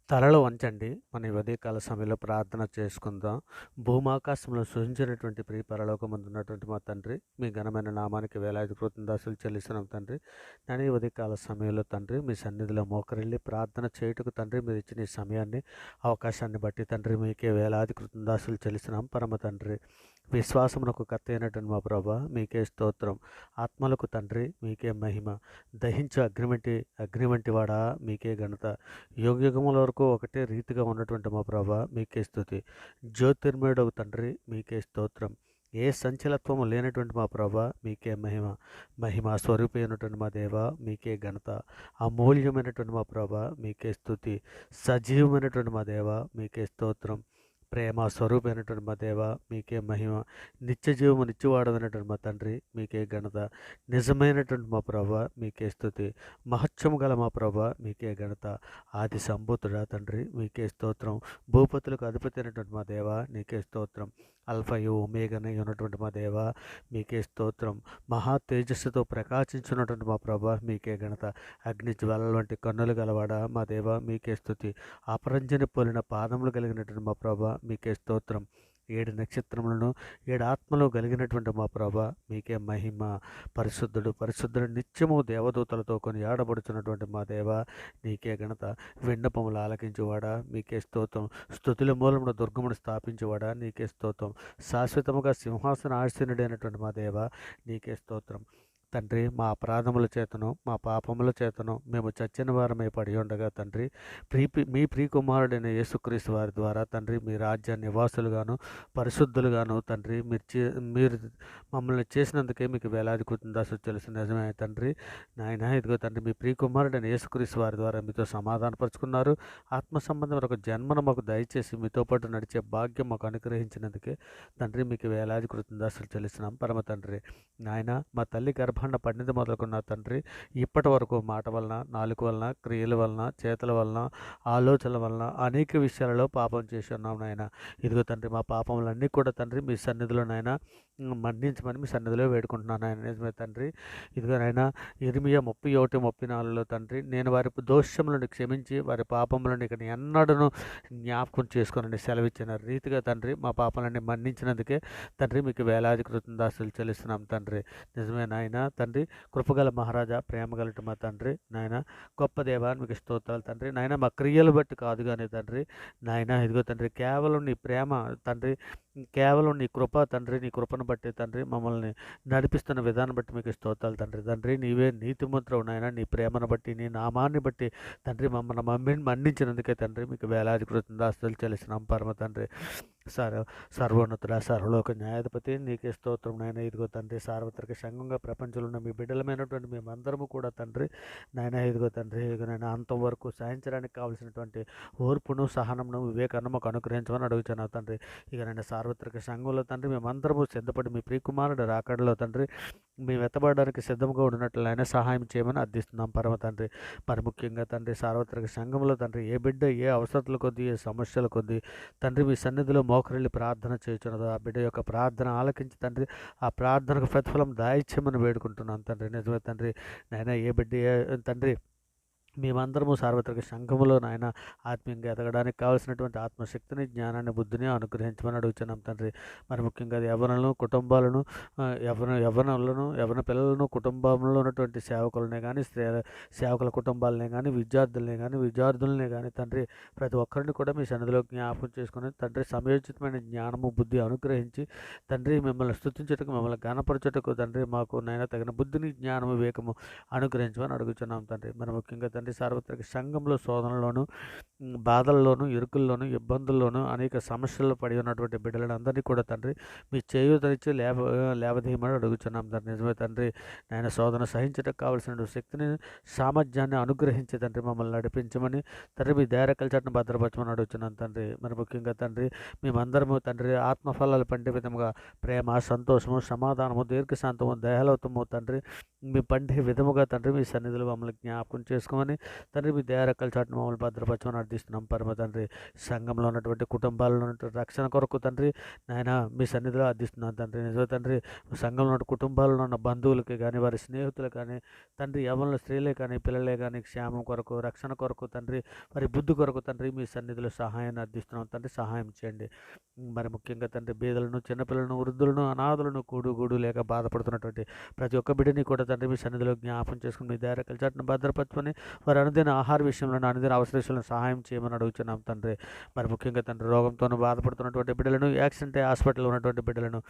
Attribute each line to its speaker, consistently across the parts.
Speaker 1: తలలు వంచండి. మన ఈ ఉదయకాల సమయంలో ప్రార్థన చేసుకుందాం. భూమాకాశంలో సృజించినటువంటి ప్రియ పరలోకమందున్నటువంటి మా తండ్రి, మీ ఘనమైన నామానికి వేలాది కృతజ్ఞతాస్తులు చెల్లిస్తున్నాం తండ్రి. నేను ఈ ఉదయకాల సమయంలో తండ్రి, మీ సన్నిధిలో మోకరిల్లి ప్రార్థన చేయుటకు తండ్రి మీరు ఇచ్చిన ఈ సమయాన్ని, అవకాశాన్ని బట్టి తండ్రి మీకే వేలాది కృతజ్ఞతాస్తులు చెల్లిస్తున్నాం పరమ తండ్రి. విశ్వాసమునకు కర్త అయినటువంటి మా ప్రభా మీకే స్తోత్రం. ఆత్మలకు తండ్రి మీకే మహిమ. దహించు అగ్ని వంటి వాడా మీకే ఘనత. యుగయుగముల వరకు ఒకటే రీతిగా ఉన్నటువంటి మా ప్రభా మీకే స్తుతి. జ్యోతిర్మయుడగు తండ్రి మీకే స్తోత్రం. ఏ సంచలత్వము లేనటువంటి మా ప్రభా మీకే మహిమ. మహిమ స్వరూపి అయినటువంటి మా దేవ మీకే ఘనత. అమూల్యమైనటువంటి మా ప్రభా మీకే స్తుతి. సజీవమైనటువంటి మా దేవ మీకే స్తోత్రం. ప్రేమ స్వరూపమైనటువంటి మా దేవ మీకే మహిమ. నిత్య జీవము నిత్యవాడమైనటువంటి మా తండ్రి మీకే ఘనత. నిజమైనటువంటి మా ప్రభా మీకే స్తుతి. మహత్యము గల మా ప్రభా మీకే ఘనత. ఆది సంభూతుడా తండ్రి మీకే స్తోత్రం. భూపతులకు అధిపతి అయినటువంటి మా దేవ నీకే స్తోత్రం. అల్ఫయు ఒమేగనై ఉన్నటువంటి మా దేవ మీకే స్తోత్రం. మహా తేజస్సుతో ప్రకాశించున్నటువంటి మా ప్రభా మీకే ఘనత. అగ్ని జ్వాలల వంటి కన్నులు గలవాడా మా దేవ మీకే స్తుతి. అపరంజని పోలిన పాదములు కలిగినటువంటి మా ప్రభా మీకే స్తోత్రం. 7 నక్షత్రములను 7 ఆత్మలు కలిగినటువంటి మా ప్రభా మీకే మహిమ. పరిశుద్ధుడు నిత్యము దేవదూతలతో కొని ఆడబడుతున్నటువంటి మా దేవ నీకే ఘనత. విన్నపములు ఆలకించువాడా మీకే స్తోత్రం. స్తుతుల మూలమున దుర్గమును స్థాపించువాడా నీకే స్తోత్రం. శాశ్వతముగా సింహాసన ఆసీనుడైనటువంటి మా దేవ నీకే స్తోత్రం. తండ్రి మా అపరాధముల చేతను మా పాపముల చేతను మేము చచ్చిన వారమై పడి ఉండగా తండ్రి మీ ప్రియకుమారుడైన యేసుక్రీస్తు వారి ద్వారా తండ్రి మీ రాజ్య నివాసులుగాను పరిశుద్ధులుగాను తండ్రి మీరు మమ్మల్ని చేసినందుకే మీకు వేలాది కృతజ్ఞతలు తెలుసు నిజమే తండ్రి. నాయన ఇదిగో తండ్రి మీ ప్రియకుమారుడైన యేసుక్రీస్తు వారి ద్వారా మీతో సమాధానపరుచుకున్నారు. ఆత్మ సంబంధమైన ఒక జన్మను మాకు దయచేసి మీతో పాటు నడిచే భాగ్యం మాకు అనుగ్రహించినందుకే తండ్రి మీకు వేలాది కృతజ్ఞతలు చెల్లిస్తున్నాం పరమ తండ్రి. నాయన మా తల్లి గర్భాన పడినది మొదలుకున్న తండ్రి ఇప్పటి వరకు మాట వలన నాలుక వలన క్రియల వలన చేతుల వలన ఆలోచనల వలన అనేక విషయాలలో పాపం చేసి ఉన్నాం నాయన. ఇదిగో తండ్రి మా పాపములన్నీ కూడా తండ్రి మీ సన్నిధిలో నాయన మన్నించమని మీ సన్నిధిలో వేడుకుంటున్నాను ఆయన. నిజమే తండ్రి. ఇదిగో నాయన ఇర్మియా 31:34లో తండ్రి నేను వారి దోషములను క్షమించి వారి పాపములను ఇక ఎన్నడను జ్ఞాపకం చేసుకుని సెలవిచ్చిన రీతిగా తండ్రి మా పాపములన్నీ మన్నించినందుకే తండ్రి మీకు వేలాది కృతజ్ఞతలు చెల్లిస్తున్నాం తండ్రి. నిజమే నాయన తండ్రి. కృపగల మహారాజా ప్రేమగలటి మా తండ్రి నాయన గొప్ప దేవాన్ని మీకు స్తోత్రాలు తండ్రి. నాయన మా క్రియలు బట్టి కాదు కానీ తండ్రి నాయన ఇదిగో తండ్రి కేవలం నీ ప్రేమ తండ్రి, కేవలం నీ కృప తండ్రి, నీ కృపను బట్టి తండ్రి మమ్మల్ని నడిపిస్తున్న విధానం బట్టి మీకు స్తోత్రాలు తండ్రి. తండ్రి నీవే నీతిమంతుడవు నాయన. నీ ప్రేమను బట్టి నీ నామాన్ని బట్టి తండ్రి మమ్మల్ని మన్నించినందుకే తండ్రి మీకు వేలాది కృతజ్ఞతలు చెల్లిస్తున్నాం పరమ తండ్రి. సర్వోన్నతుడ సర్వలోక న్యాయాధిపతి నీకే స్తోత్రం నాయన. ఇదిగో తండ్రి సార్వత్రిక సంఘంగా ప్రపంచంలో ఉన్న మీ బిడ్డలమైనటువంటి మేమందరము కూడా తండ్రి నాయన ఇదిగో తండ్రి ఇదిగో నాయన అంతవరకు సాధించడానికి కావాల్సినటువంటి ఓర్పును సహనమును వివేకాన్ని మాకు అనుగ్రహించమని అడుగుతున్నాను తండ్రి. ఇక నేను సార్వత్రిక సంఘంలో తండ్రి మేమందరము సిద్ధపడి మీ ప్రియకుమారుడు రాకడలో తండ్రి మేము ఎత్తబడడానికి సిద్ధంగా ఉన్నట్లు ఆయన సహాయం చేయమని అర్థిస్తున్నాం పరమ తండ్రి. మరి ముఖ్యంగా తండ్రి సార్వత్రిక సంఘంలో తండ్రి ఏ బిడ్డ ఏ అవసరాల కొద్దీ ఏ సమస్యల కొద్దీ తండ్రి మీ సన్నిధిలో మోకరిల్లి ప్రార్థన చేయుచున్నదో ఆ బిడ్డ యొక్క ప్రార్థన ఆలకించి తండ్రి ఆ ప్రార్థనకు ప్రతిఫలం దాయిచ్యమని వేడుకుంటున్నాం తండ్రి. నిజమే తండ్రి. నాయన ఏ బిడ్డ తండ్రి మేమందరము సార్వత్రిక సంఘములో నాయన ఆత్మీయంగా ఎదగడానికి కావాల్సినటువంటి ఆత్మశక్తిని జ్ఞానాన్ని బుద్ధిని అనుగ్రహించమని అడుగుతున్నాం తండ్రి. మరి ముఖ్యంగా యవ్వనులను కుటుంబాలను యవ్వన పిల్లలను కుటుంబంలో ఉన్నటువంటి సేవకులనే కానీ సేవకుల కుటుంబాలనే కానీ విద్యార్థులనే కానీ తండ్రి ప్రతి ఒక్కరిని కూడా మీ సన్నిధిలో జ్ఞాపకం చేసుకుని తండ్రి సమయోచితమైన జ్ఞానము బుద్ధి అనుగ్రహించి తండ్రి మిమ్మల్ని స్తుతించుటకు మిమ్మల్ని ఘనపరచుటకు తండ్రి మాకు నైనా తగిన బుద్ధిని జ్ఞానము వివేకము అనుగ్రహించమని అడుగుతున్నాం తండ్రి. మరి ముఖ్యంగా తండ్రి సార్వత్రిక సంఘంలో శోధనలోను బాధల్లోనూ ఇరుకుల్లోనూ ఇబ్బందుల్లోనూ అనేక సమస్యల్లో పడి ఉన్నటువంటి బిడ్డలను అందరినీ కూడా తండ్రి మీ చేయూతనిచ్చి లేవదీయమని అడుగుతున్నాం తండ్రి. నిజమే తండ్రి. నాయన శోధన సహించడానికి కావాల్సిన శక్తిని సామర్థ్యాన్ని అనుగ్రహించి తండ్రి మమ్మల్ని నడిపించమని తండ్రి మీ ధైర్యకల చట్టను భద్రపరచమని అడుగుతున్నాం తండ్రి. మరి ముఖ్యంగా తండ్రి మేమందరము తండ్రి ఆత్మఫలాలు పండే విధముగా ప్రేమ సంతోషము సమాధానము దీర్ఘశాంతము దయాలవతము తండ్రి మీ పండే విధముగా తండ్రి మీ సన్నిధిలో మమ్మల్ని జ్ఞాపకం చేసుకోమని చేసుకొని తండ్రి మీ దయారెక్కల చాటున మమ్మల్ని భద్రపరచమని అర్థిస్తున్నాం పరమ తండ్రి. సంఘంలో ఉన్నటువంటి కుటుంబాల్లో ఉన్నటువంటి రక్షణ కొరకు తండ్రి నాయన మీ సన్నిధిలో అర్థిస్తున్నాను తండ్రి. నిజమే తండ్రి, సంఘంలో ఉన్న కుటుంబాల్లో ఉన్న బంధువులకి కానీ వారి స్నేహితులు కానీ తండ్రి, యవ్వనుల స్త్రీలే కానీ పిల్లలే కానీ క్షేమం కొరకు రక్షణ కొరకు తండ్రి, వారి బుద్ధి కొరకు తండ్రి మీ సన్నిధిలో సహాయాన్ని అర్థిస్తున్నాం తండ్రి. సహాయం చేయండి. మరి ముఖ్యంగా తండ్రి బీదలను, చిన్నపిల్లలను, వృద్ధులను, అనాథులను, కూడు లేక బాధపడుతున్నటువంటి ప్రతి ఒక్క బిడ్డని కూడా తండ్రి మీ సన్నిధిలో జ్ఞాపం చేసుకుని మీ దయారెక్కల చాటున భద్రపరచుకొని వారి అనుదిన ఆహార విషయంలో అనుదిన అవసర విషయంలో సహాయం చేయమని అడుగుతున్నాం తండ్రి. మరి ముఖ్యంగా తండ్రి రోగంతో బాధపడుతున్నటువంటి బిడ్డలను, యాక్సిడెంట్ హాస్పిటల్లో ఉన్నటువంటి బిడ్డలను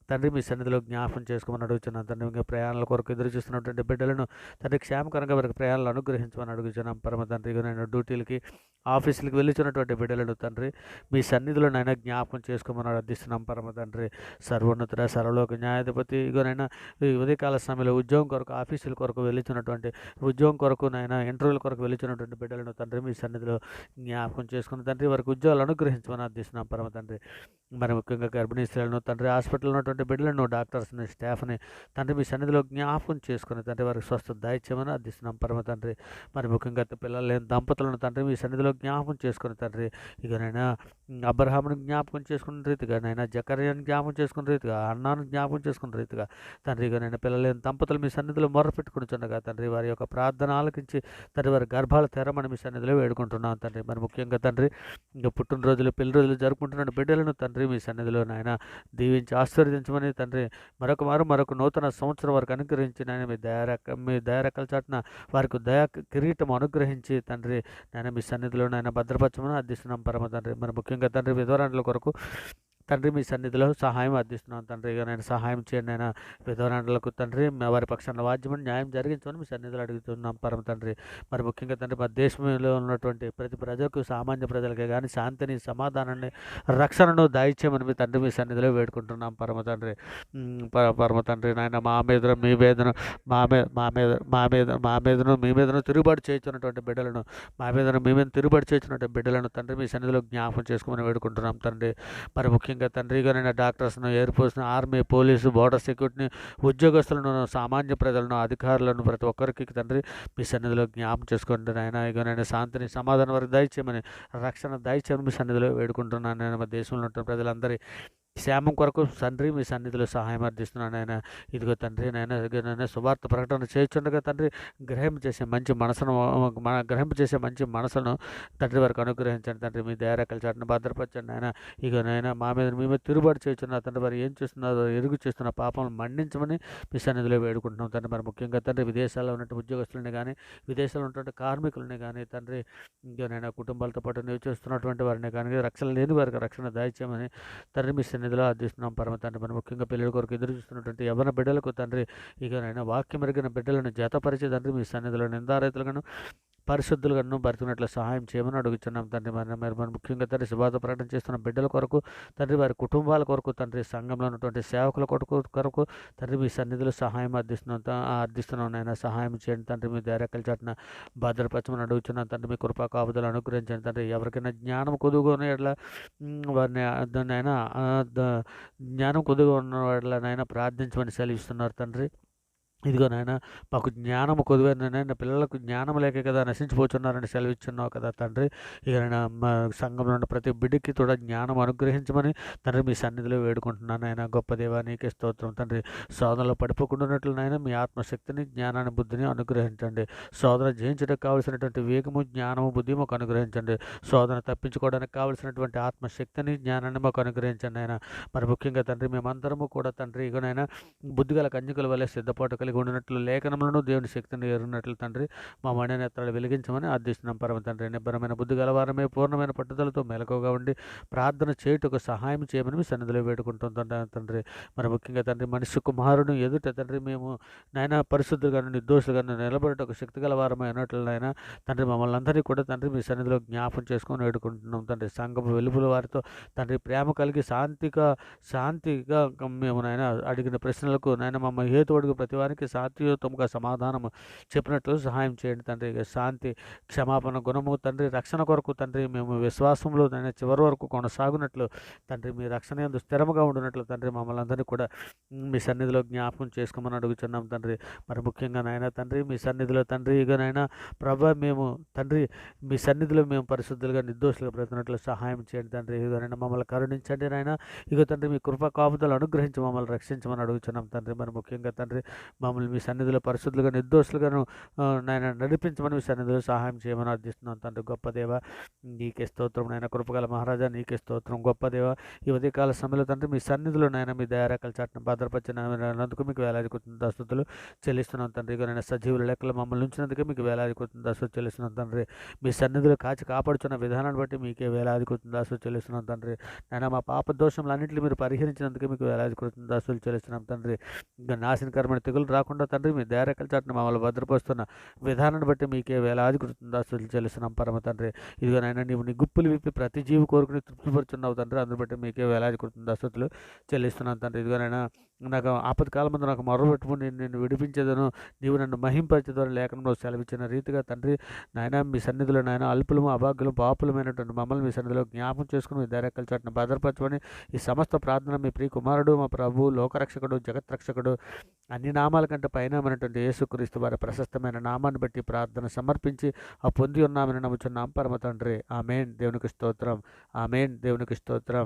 Speaker 1: తండ్రి మీ సన్నిధిలో జ్ఞాపం చేసుకోమని అడుగుతున్నాను తండ్రి. ఇంకా ప్రయాణాల కొరకు ఎదురు చూస్తున్నటువంటి బిడ్డలను తండ్రి క్షేమకరంగా వారికి ప్రయాణాలు అనుగ్రహించమని అడుగుతున్నాం పరమ తండ్రి. నేను డ్యూటీలకి, ఆఫీసులకి వెళ్ళుచున్నటువంటి బిడ్డలను తండ్రి మీ సన్నిధిలో నైనా జ్ఞాపకం చేసుకోమని అర్థిస్తున్నాం పరమ తండ్రి. సర్వోన్నతుడ, సర్వలోక న్యాయాధిపతి, ఇగోనైనా ఈ ఉదయకాల సమయంలో ఉద్యోగం కొరకు, ఆఫీసుల కొరకు వెళ్ళుచున్నటువంటి, ఉద్యోగం కొరకు నైనా ఇంటర్వ్యూల కొరకు వెళ్ళుచున్నటువంటి బిడ్డలను తండ్రి మీ సన్నిధిలో జ్ఞాపకం చేసుకుని తండ్రి వారికి ఉద్యోగాలు అనుగ్రహించమని అర్థిస్తున్నాం పరమ తండ్రి. మరి ముఖ్యంగా గర్భిణీ స్త్రీలను తండ్రి, హాస్పిటల్లో ఉన్నటువంటి బిడ్డలను, డాక్టర్స్ని, స్టాఫ్ని తండ్రి మీ సన్నిధిలో జ్ఞాపకం చేసుకుని తండ్రి వారికి స్వస్థత దయచేయమని అర్థిస్తున్నాం పరమ తండ్రి. మరి ముఖ్యంగా పిల్లలు లేని దంపతులను తండ్రి మీ సన్నిధిలో జ్ఞాపకం చేసుకుని తండ్రి, ఇకనైనా అబ్రహాముని జ్ఞాపకం చేసుకున్న రీతిగా, నైనా జకర్యాని జ్ఞాపకం చేసుకున్న రీతిగా, అన్నాను జ్ఞాపకం చేసుకున్న రీతిగా తండ్రి, ఇకనైనా పిల్లలు లేని దంపతులు మీ సన్నిధిలో మొర్రపెట్టుకుని చుండగా తండ్రి వారి యొక్క ప్రార్థన ఆలకించి తండ్రి వారి గర్భాలు తెరమని మీ సన్నిధిలో వేడుకుంటున్నాం తండ్రి. మరి ముఖ్యంగా తండ్రి ఇంకా పుట్టినరోజులు, పెళ్లి రోజులు జరుపుకుంటున్న బిడ్డలను తండ్రి మీ సన్నిధిలో నాయన దీవించి ఆశీర్వదించమని తండ్రి, మరొక నూతన సంవత్సరం వరకు అనుగ్రహించి నాయన మీ దయారెక్కల చాటున వారికి దయా కిరీటం అనుగ్రహించి తండ్రి నాయన మీ సన్నిధిలో నాయన భద్రపరచమని అర్థిస్తున్నాం పరమ తండ్రి. మరి ముఖ్యంగా తండ్రి విధవరాండ్ల కొరకు తండ్రి మీ సన్నిధిలో సహాయం అర్థిస్తున్నాను తండ్రి. ఇక నేను సహాయం చేయండి అయినా విధవరాండ్రులకు తండ్రి, వారి పక్షాన వాద్యమని న్యాయం జరిగించమని మీ సన్నిధిలో అడుగుతున్నాం పరమ తండ్రి. మరి ముఖ్యంగా తండ్రి మా దేశంలో ఉన్నటువంటి ప్రతి ప్రజలకు, సామాన్య ప్రజలకే కానీ శాంతిని, సమాధానాన్ని, రక్షణను దయచేయమని మీ తండ్రి మీ సన్నిధిలో వేడుకుంటున్నాం పరమ తండ్రి. పరమ తండ్రి నాయన మా మీదను మీ మీదను తిరుగుబాటు చేస్తున్నటువంటి బిడ్డలను, మీ మీద తిరుగుబాటు చేస్తున్నటువంటి బిడ్డలను తండ్రి మీ సన్నిధిలో జ్ఞాపకం చేసుకోమని వేడుకుంటున్నాం తండ్రి. మరి ముఖ్యంగా తండ్రిగా నేను డాక్టర్స్ను, ఎయిర్ ఫోర్స్ను, ఆర్మీ, పోలీసు, బోర్డర్ సెక్యూరిటీని, ఉద్యోగస్తులను, సామాన్య ప్రజలను, అధికారులను ప్రతి ఒక్కరికి తండ్రి మీ సన్నిధిలో జ్ఞాపకం చేసుకోండి నాయన. ఇక నేను శాంతిని, సమాధానం వరకు దయచేయమని, రక్షణ దయచేయమని మీ సన్నిధిలో వేడుకుంటున్నాను నేను. మా దేశంలో ఉన్న ప్రజలందరి క్షేమం కొరకు తండ్రి మీ సన్నిధిలో సహాయం అర్థిస్తున్నాను ఆయన. ఇదిగో తండ్రి నాయన సువార్త ప్రకటన చేస్తుండగా తండ్రి గ్రహింపచేసే మంచి మనసును తండ్రి వరకు అనుగ్రహించండి తండ్రి. మీ దయారెక్కల చాటున భద్రపరచండి ఆయన. ఇక నాయన మీ మీద తిరుగుబాటు చేస్తున్న తండ్రి వారు ఏం చేస్తున్నారో ఎరుగు చేస్తున్న పాపం మన్నించమని మీ సన్నిధిలో వేడుకుంటున్నాం తండ్రి. మరి ముఖ్యంగా తండ్రి విదేశాల్లో ఉన్నటువంటి ఉద్యోగస్తులని కానీ, విదేశాల్లో ఉన్నటువంటి కార్మికులని కానీ తండ్రి, ఇంకా నేను కుటుంబాలతో పాటు నివసిస్తున్నటువంటి వారిని కానీ, రక్షణ లేని వారికి రక్షణ దయచేయమని తండ్రి మీ సన్నిధిలో అర్థిస్తున్నాం పరమ తండ్రి. మరి ముఖ్యంగా పిల్లల కొరకు ఎదురు చూస్తున్నటువంటి యవ్వన బిడ్డలకు తండ్రి, ఇక నైనా వాక్యం మెరిగిన బిడ్డలను జతపరిచే తండ్రి మీ సన్నిధిలో నిందారైతులుగాను, పరిశుద్ధులుగాను బతుకున్నట్లు సహాయం చేయమని అడుగుతున్నాం తండ్రి. మరి ముఖ్యంగా తండ్రి శుభార్త ప్రకటన చేస్తున్న బిడ్డల కొరకు తండ్రి, వారి కుటుంబాల కొరకు తండ్రి, సంఘంలో ఉన్నటువంటి సేవకుల కొరకు తండ్రి మీ సన్నిధిలో సహాయం అర్థిస్తున్నాం నాయన. సహాయం చేయండి తండ్రి. మీ దయారెక్కల చాటున భద్రపరచమని అడుగుతున్నాం తండ్రి. మీ కృపా కాపుదలు అనుగ్రహించండి తండ్రి. ఎవరికైనా జ్ఞానం కొదువుకొని ఎట్లా వారిని దాన్నైనా జ్ఞానం కొద్దిగా ఉన్న వాళ్ళనైనా ప్రార్థించమని సెలవిస్తున్నారు తండ్రి. ఇదిగో నాయన మాకు జ్ఞానము కొదువైన నాయన, పిల్లలకు జ్ఞానం లేక కదా నశించిపోతున్నారని సెలవిచ్చున్నావు కదా తండ్రి. ఇక నేను మా సంఘంలో ఉన్న ప్రతి బిడ్డకి కూడా జ్ఞానం అనుగ్రహించమని తండ్రి మీ సన్నిధిలో వేడుకుంటున్నాను ఆయన. గొప్ప దేవా నీకే స్తోత్రం తండ్రి. శోధనలో పడిపోకుండానట్లు నాయన మీ ఆత్మశక్తిని, జ్ఞానాన్ని, బుద్ధిని అనుగ్రహించండి. శోధన జయించడానికి కావలసినటువంటి వేగము, జ్ఞానము, బుద్ధి మాకు అనుగ్రహించండి. శోధన తప్పించుకోవడానికి కావలసినటువంటి ఆత్మశక్తిని, జ్ఞానాన్ని మాకు అనుగ్రహించండి ఆయన. మరి ముఖ్యంగా తండ్రి మేమందరము కూడా తండ్రి ఇకనైనా బుద్ధిగల కన్యకల వల్ల సిద్ధపాటు కలిగి ఉండినట్లు, లేఖనములను దేవుని శక్తిని ఎరిగినట్లు తండ్రి మా మణినేత్రాలు వెలిగించమని అర్థిస్తున్నాం పరమ తండ్రి. నిబ్బరమైన బుద్ధి గలవారమే పూర్ణమైన పట్టుదలతో మెలకువగా ఉండి ప్రార్థన చేయుటకు సహాయం చేయమని మీ సన్నిధిలో వేడుకుంటుంటాం తండ్రి. మరి ముఖ్యంగా తండ్రి మనిషి కుమారుని ఎదుట తండ్రి మేము నాయన పరిశుద్ధులుగాను, నిర్దోషులుగాను నిలబడటకు శక్తి గలవారమై అన్నట్లు నాయన తండ్రి మమ్మల్ని అందరినీ కూడా తండ్రి మీ సన్నిధిలో జ్ఞాపం చేసుకొని వేడుకుంటున్నాం తండ్రి. సంఘపు వెలుపుల వారితో తండ్రి ప్రేమ కలిగి శాంతిగా మేము నాయన అడిగిన ప్రశ్నలకు నాయన మమ్మల్ని హేతు అడుగు ప్రతి వారికి వారికి శాంతియుతముగా సమాధానము చెప్పినట్లు సహాయం చేయండి తండ్రి. ఇక శాంతి, క్షమాపణ గుణము తండ్రి, రక్షణ కొరకు తండ్రి మేము విశ్వాసంలో నాయన చివరి వరకు కొనసాగునట్లు తండ్రి, మీ రక్షణ యందు స్థిరముగా ఉండునట్లు తండ్రి మమ్మల్ని అందరినీ కూడా మీ సన్నిధిలో జ్ఞాపకం చేసుకోమని అడుగుచున్నాం తండ్రి. మరి ముఖ్యంగా నాయన తండ్రి మీ సన్నిధిలో తండ్రి ఇక నాయన ప్రభా మేము తండ్రి మీ సన్నిధిలో మేము పరిశుద్ధులుగా నిర్దోషులుగా బ్రతికినట్లు సహాయం చేయండి తండ్రి. ఇక నాయన మమ్మల్ని కరుణించండి నాయన. ఇక తండ్రి మీ కృపా కాపుదలు అనుగ్రహించి మమ్మల్ని రక్షించమని అడుగుచున్నాం తండ్రి. మరి ముఖ్యంగా తండ్రి మమ్మల్ని మీ సన్నిధిలో పరిశుద్ధులుగా నిర్దోషులుగాను నాయన నడిపించమని మీ సన్నిధిలో సహాయం చేయమని అర్థిస్తున్నాం తండ్రి. గొప్ప దేవ నీకే స్తోత్రం నాయన. కృపగల మహారాజా నీకే స్తోత్రం. గొప్ప దేవ ఈ ఉదయకాల సమయంలో తండ్రి మీ సన్నిధిలో నాయన మీ దయారేఖల చాటును భద్రపరిచినందుకు మీకు వేలాది కృతజ్ఞతాస్తుతులు చెల్లిస్తున్నాం తండ్రి. ఇక నేను సజీవుల లెక్కలు మమ్మల్ని ఉంచినందుకే మీకు వేలాది కృతజ్ఞతాస్తుతులు చెల్లిస్తున్నాం తండ్రి. మీ సన్నిధిలో కాచి కాపాడుచున్న విధానాన్ని బట్టి మీకే వేలాది కృతజ్ఞతాస్తుతులు చెల్లిస్తున్నాం తండ్రి. నాయన మా పాప దోషములన్నింటినీ మీరు పరిహరించినందుకే మీకు వేలాది కృతజ్ఞతాస్తుతులు చెల్లిస్తున్నాం తండ్రి. ఇంకా నాశనకరమైన తెగులు రాకుండా తండ్రి మీ దయారేఖల చాటును మమ్మల్ని భద్రపరుస్తున్న విధానాన్ని బట్టి మీకే వేలాది కృతజ్ఞతాస్తుతులు చెల్లిస్తున్నాం పరమ తండ్రి. ఇదిగో నాయన నీవు నీ గుప్పులు విప్పి ప్రతి జీవి కోరుకుని తృప్తిపరుచున్నావు తండ్రి. అందుని బట్టి మీకే వేలాది కృతజ్ఞతాస్తుతులు చెల్లిస్తున్నాను తండ్రి. ఇదిగోనైనా నాకు ఆపత్కాలం ముందు నాకు మొర్రపెట్టుకుని నిన్ను విడిపించేదను, నీవు నన్ను మహింపరిచేదని లేఖనంలో సెలవిచ్చిన రీతిగా తండ్రి నాయన మీ సన్నిధిలో నాయన అల్పులము అభాగ్యులు పాపులమైనటువంటి మమ్మల్ని మీ సన్నిధిలో జ్ఞాపం చేసుకుని మీ దైరక్కల చాటును భద్రపరచుకొని ఈ సమస్త ప్రార్థన మీ ప్రియ కుమారుడు మా ప్రభు లోకరక్షకుడు జగత్రక్షకుడు అన్ని నామాల కంటే పైనమైనటువంటి యేసుక్రీస్తు వారి ప్రశస్తమైన నామాన్ని బట్టి ప్రార్థన సమర్పించి ఆ పొంది ఉన్నామని నమ్ముచున్నాం పరమ తండ్రి. ఆమేన్. దేవునికి స్తోత్రం. ఆమేన్. దేవునికి స్తోత్రం.